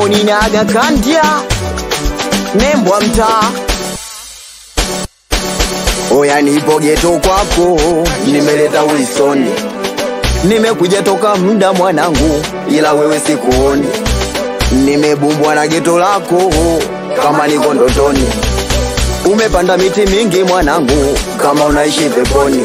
ninaga kandia nembwa mtaa. Oya nipo geto kwako, nimeleta Wilson. Nimekuja toka muda mwanangu, ila wewe sikuoni. Nimebumbwa na geto lako kama niko ndotoni. Umepanda miti mingi mwanangu kama unaishi peponi.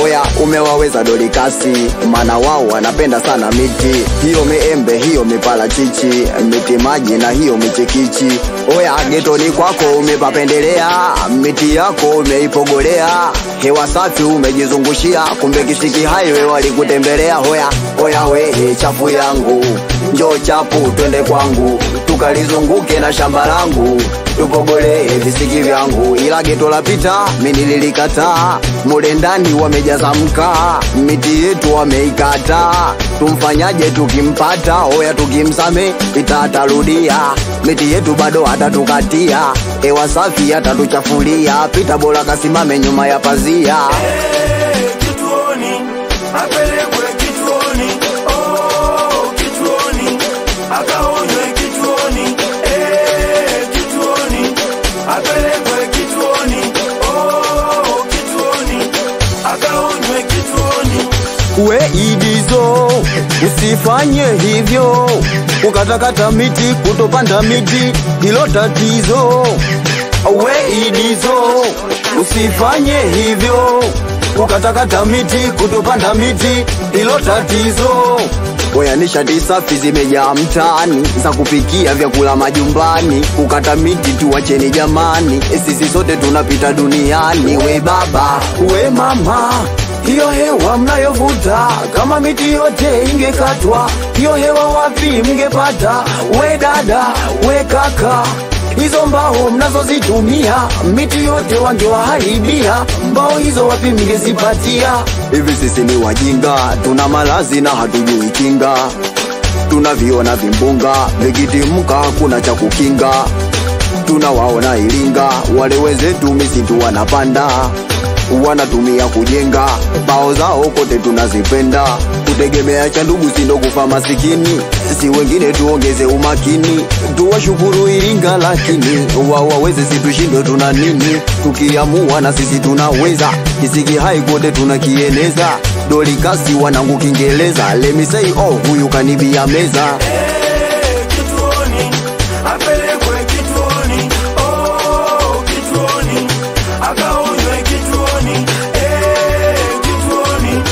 Oya umewaweza Dolikasi, maana wao wanapenda sana miti. Hiyo meembe, hiyo mipalachichi, miti maji na hiyo michikichi. Oya getoni kwako umepapendelea, miti yako umeipogolea. Hewa safi umejizungushia, kumbe Kisiki Highway walikutembelea. Oya wehe chafu yangu, njoo chapu twende kwangu, tukalizunguke na shamba langu, tupogole visiki vyangu. Ila geto la pita mimi nililikataa, mule ndani wamejaza mkaa, miti yetu wameikata. Tumfanyaje tukimpata? Oya tukimsame pita atarudia, miti yetu bado atatukatia. Hewa safi atatuchafulia, pita bora kasimame nyuma ya pazia. Kituoni, apelekwe kituoni, oh kituoni, akaonywe kituoni, kituoni, apelekwe kituoni, oh kituoni, akaonywe kituoni. We Idizo, usifanye hivyo, kukatakata miti, kutopanda miti, hilo tatizo. We Idizo, usifanye hivyo, kukatakata miti, kutopanda miti, hilo tatizo. Oya nishati safi zimejaa mtaani, za kupikia vyakula majumbani. Kukata miti tuacheni jamani, sisi sote tunapita duniani. We baba, we mama, hiyo hewa mnayovuta, kama miti yote ingekatwa, hiyo hewa wapi mngepata? We dada, we kaka, hizo mbao mnazozitumia, miti yote wangewaharibia. Mbao hizo wapi mngezipatia? Hivi sisi ni wajinga, tuna malazi na hatujui kinga. Tunaviona vimbunga, vikitimka hakuna cha kukinga. Tunawaona Iringa, wale wenzetu misitu wanapanda, wanatumia kujenga, bao zao kote tunazipenda. Kutegemea cha ndugu sindo kufa masikini, si wengine tuongeze umakini. Tuwashukuru Iringa lakini wao waweze, si tushindwe tuna nini? Tukiamua na sisi tunaweza, Kisiki High kote tunakieneza. Dolikasi wanangu Kiingereza, let me say oh huyu kanibia meza. Kituoni, apelekwe kituoni, oh kituoni, akaonywe kituoni, kituoni,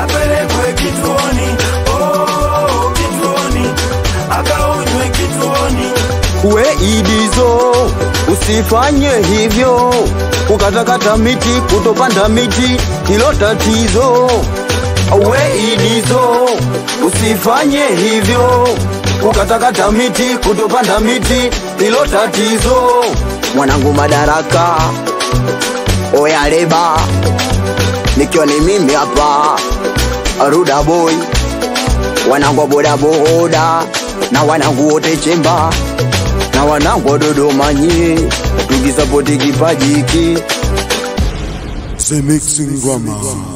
apelekwe kituoni, oh kituoni, akaonywe kituoni. We Idizo, usifanye hivyo, kukatakata miti, kutopanda miti, hilo tatizo. We Idizo, usifanye hivyo, kukatakata miti, kutopanda miti, hilo tatizo. Mwanangu Madaraka, oya leba, nikiwa ni mimi hapa Ruda Boy, wanangu boda boda, na wanangu wote Chemba, na wanangu Dodoma nye, tukisapoti kipaji hiki. The Mixing Ngoma.